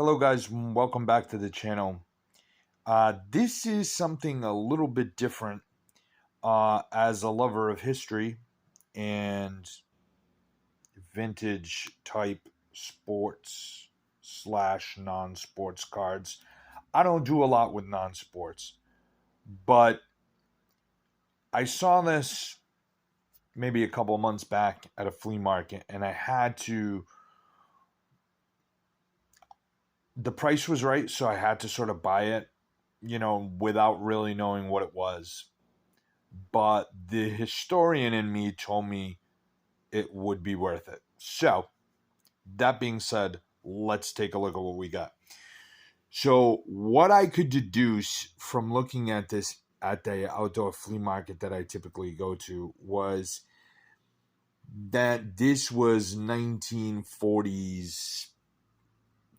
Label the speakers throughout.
Speaker 1: Hello guys, welcome back to the channel. This is something a little bit different as a lover of history and vintage type sports slash non-sports cards. I don't do a lot with non-sports, but I saw this maybe a couple of months back at a flea market and the price was right, so I had to sort of buy it, without really knowing what it was. But the historian in me told me it would be worth it. So, that being said, let's take a look at what we got. So, what I could deduce from looking at this at the outdoor flea market that I typically go to was that this was 1940s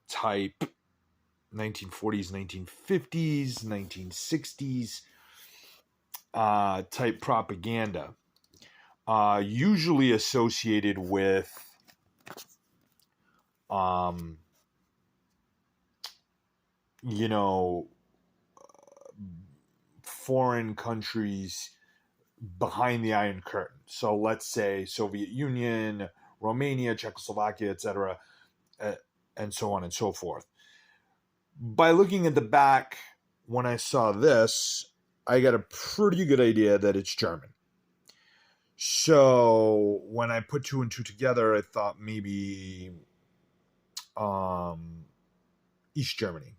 Speaker 1: type, 1940s, 1950s, 1960s type propaganda, usually associated with you know, foreign countries behind the Iron Curtain. So let's say Soviet Union, Romania, Czechoslovakia, etc., and so on and so forth. By looking at the back, when I saw this, I got a pretty good idea that it's German. So when I put two and two together, I thought maybe East Germany.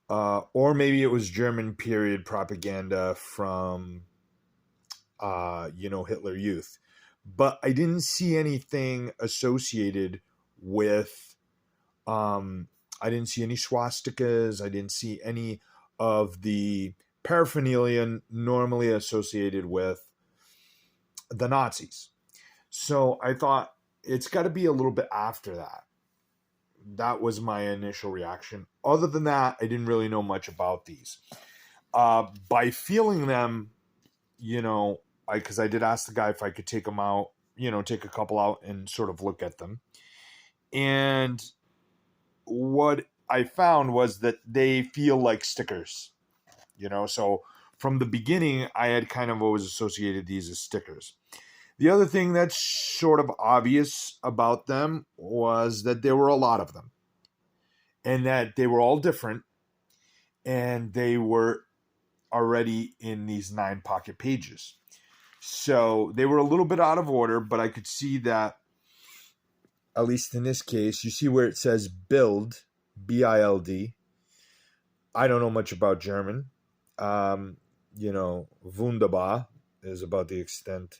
Speaker 1: Or maybe it was German period propaganda from, Hitler Youth. But I didn't see anything associated with, I didn't see any swastikas. I didn't see any of the paraphernalia normally associated with the Nazis. So I thought it's got to be a little bit after that. That was my initial reaction. Other than that, I didn't really know much about these. By feeling them, because I did ask the guy if I could take them out, take a couple out and sort of look at them. And what I found was that they feel like stickers, so from the beginning, I had kind of always associated these as stickers. The other thing that's sort of obvious about them was that there were a lot of them and that they were all different and they were already in these 9 pocket pages. So they were a little bit out of order, but I could see that, at least in this case, you see where it says build, B-I-L-D. I don't know much about German. Wunderbar is about the extent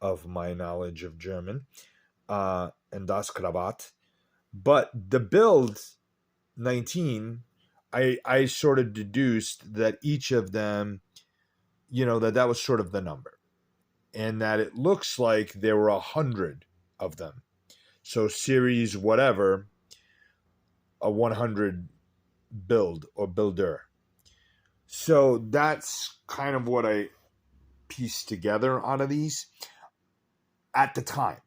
Speaker 1: of my knowledge of German, and das Krawatt. But the build 19, I sort of deduced that each of them, that was sort of the number, and that it looks like there were 100 of them. So series whatever, a 100 build or builder. So that's kind of what I pieced together out of these at the time.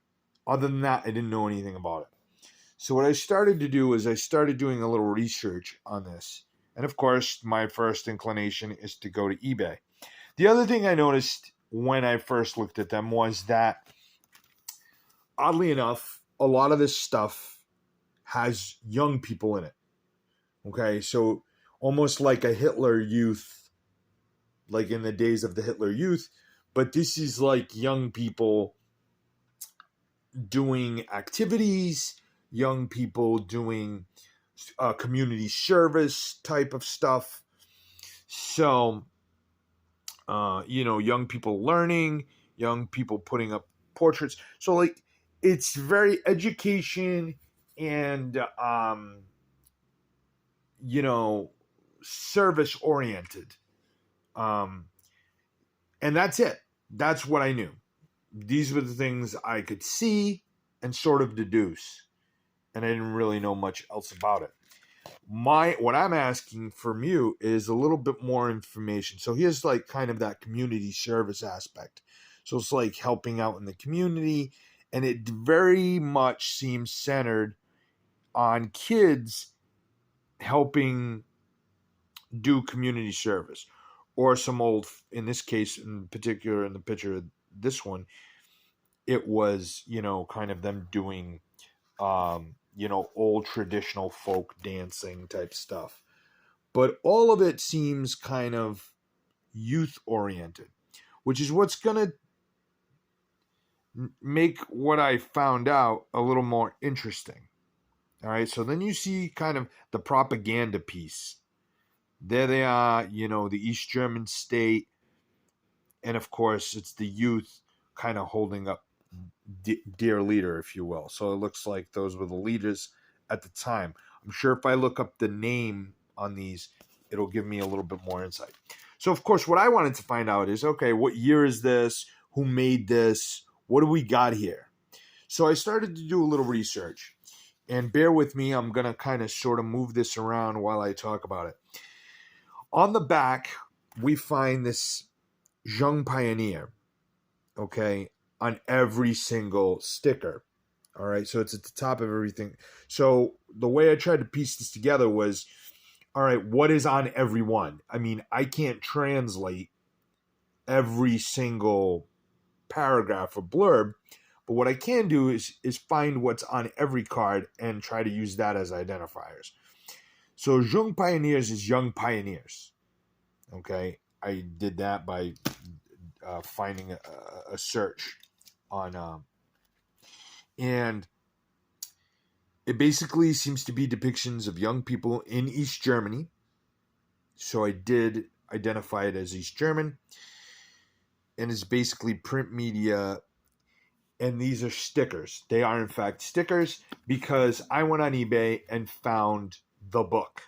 Speaker 1: Other than that, I didn't know anything about it. So what I started to do is I started doing a little research on this. And of course, my first inclination is to go to eBay. The other thing I noticed when I first looked at them was that, oddly enough, a lot of this stuff has young people in it. Okay, so almost like a Hitler Youth, like in the days of the Hitler Youth, but this is like young people doing activities, young people doing community service type of stuff. So, young people learning, young people putting up portraits. So, like, it's very education and, service oriented. And that's it. That's what I knew. These were the things I could see and sort of deduce. And I didn't really know much else about it. What I'm asking from you is a little bit more information. So here's like kind of that community service aspect. So it's like helping out in the community. And it very much seems centered on kids helping do community service, or some old, in this case in particular, in the picture, this one, it was, kind of them doing, old traditional folk dancing type stuff. But all of it seems kind of youth oriented, which is what's going to make what I found out a little more interesting. All right, so then you see kind of the propaganda piece. There they are, the East German state, and of course it's the youth kind of holding up dear leader, if you will. So it looks like those were the leaders at the time. I'm sure if I look up the name on these, it'll give me a little bit more insight. So of course, what I wanted to find out is, okay, what year is this? Who made this? What do we got here? So I started to do a little research, and bear with me, I'm going to kind of sort of move this around while I talk about it. On the back, we find this Young Pioneer, okay, on every single sticker. All right, so it's at the top of everything. So the way I tried to piece this together was, all right, what is on every one? I mean, I can't translate every single paragraph or blurb, but what I can do is find what's on every card and try to use that as identifiers. So Young Pioneers is Young Pioneers. Okay, I did that by finding a search on, and it basically seems to be depictions of young people in East Germany. So I did identify it as East German, and it's basically print media. And these are stickers. They are in fact stickers because I went on eBay and found the book.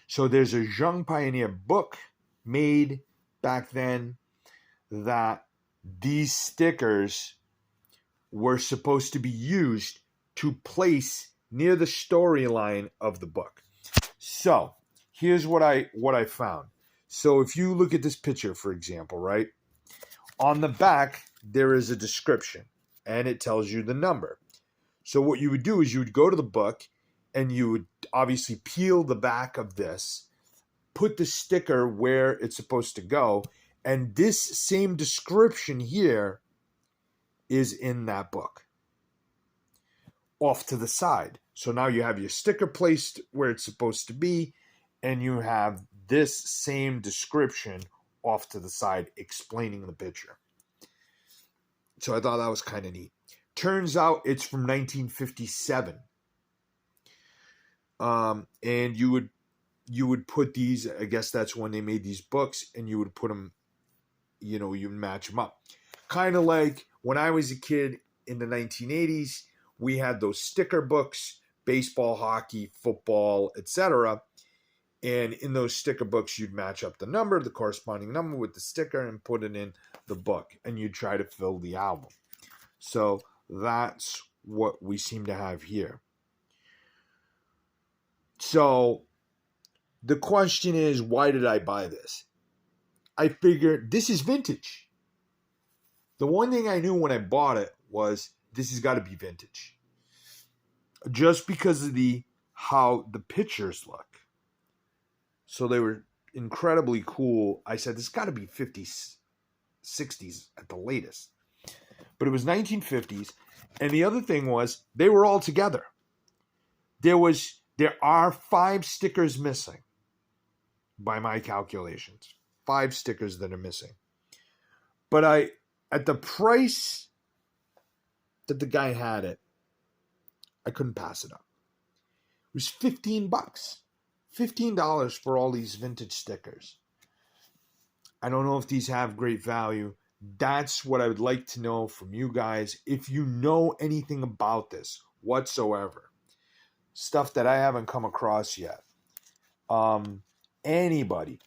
Speaker 1: So there's a Young Pioneer book made back then that these stickers were supposed to be used to place near the storyline of the book. So here's what I found. So if you look at this picture, for example, right, on the back there is a description and it tells you the number. So what you would do is you would go to the book and you would obviously peel the back of this, put the sticker where it's supposed to go, and this same description here is in that book off to the side. So now you have your sticker placed where it's supposed to be, and you have this same description off to the side explaining the picture. So I thought that was kind of neat. Turns out it's from 1957. And you would put these, I guess that's when they made these books, and you would put them, you match them up. Kind of like when I was a kid in the 1980s, we had those sticker books, baseball, hockey, football, etc. And in those sticker books, you'd match up the corresponding number with the sticker and put it in the book, and you'd try to fill the album. So that's what we seem to have here. So the question is, why did I buy this? I figured this is vintage. The one thing I knew when I bought it was this has got to be vintage. Just because of how the pictures look. So they were incredibly cool. I said, this has got to be 50s, 60s at the latest. But it was 1950s. And the other thing was, they were all together. There are 5 stickers missing by my calculations. 5 stickers that are missing. But at the price that the guy had it, I couldn't pass it up. It was $15. $15 for all these vintage stickers. I don't know if these have great value. That's what I would like to know from you guys. If you know anything about this whatsoever, stuff that I haven't come across yet. Anybody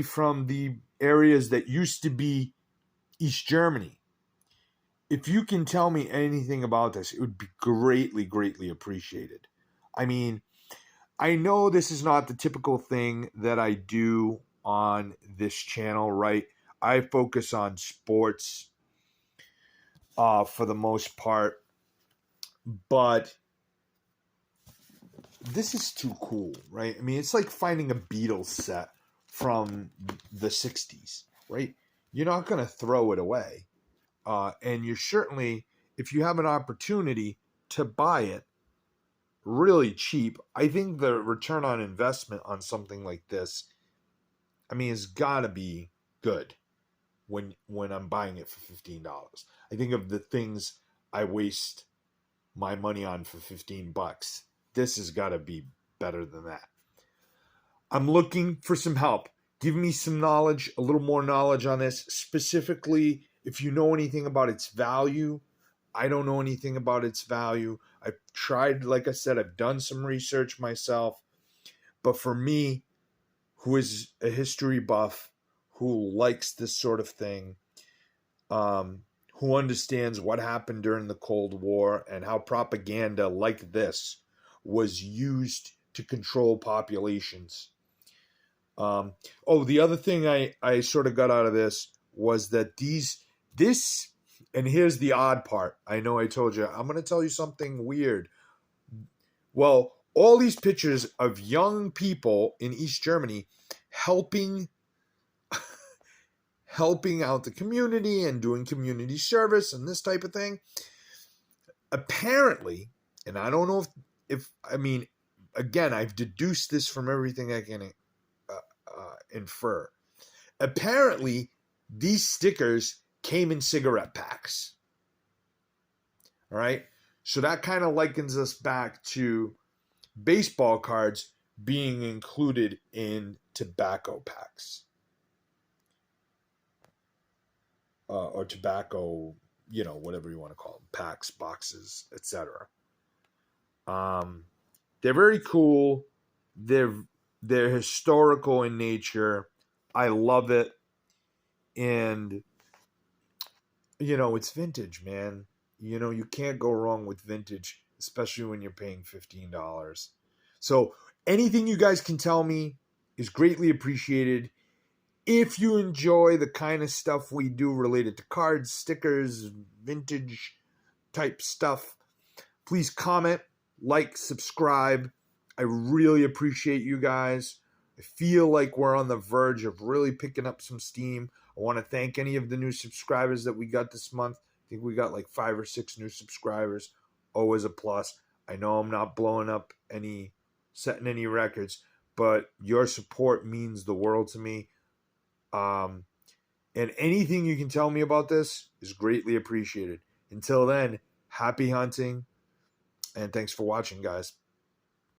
Speaker 1: from the areas that used to be East Germany, if you can tell me anything about this, it would be greatly, greatly appreciated. I mean, I know this is not the typical thing that I do on this channel, right? I focus on sports for the most part, but this is too cool, right? I mean, it's like finding a Beatles set from the 60s, right? You're not going to throw it away. And you're certainly, if you have an opportunity to buy it really cheap, I think the return on investment on something like this, I mean, it's got to be good when I'm buying it for $15. I think of the things I waste my money on for $15. This has got to be better than that. I'm looking for some help. Give me some knowledge, a little more knowledge on this. Specifically, if you know anything about its value, I don't know anything about its value. I've tried, like I said, I've done some research myself. But for me, who is a history buff, who likes this sort of thing, who understands what happened during the Cold War and how propaganda like this was used to control populations. The other thing I sort of got out of this was that this, and here's the odd part. I know I told you, I'm going to tell you something weird. Well, all these pictures of young people in East Germany helping out the community and doing community service and this type of thing. Apparently, and I don't know if I mean, again, I've deduced this from everything I can infer. Apparently, these stickers came in cigarette packs. All right. So that kind of likens us back to baseball cards being included in tobacco packs. Or tobacco, whatever you want to call them, packs, boxes, etc. They're very cool. They're historical in nature. I love it. And, it's vintage, man. You can't go wrong with vintage, especially when you're paying $15. So anything you guys can tell me is greatly appreciated. If you enjoy the kind of stuff we do related to cards, stickers, vintage type stuff, please comment, like, subscribe. I really appreciate you guys. I feel like we're on the verge of really picking up some steam. I want to thank any of the new subscribers that we got this month. I think we got like 5 or 6 new subscribers. Always a plus. I know I'm not blowing up setting any records, but your support means the world to me. And anything you can tell me about this is greatly appreciated. Until then, happy hunting, and thanks for watching, guys.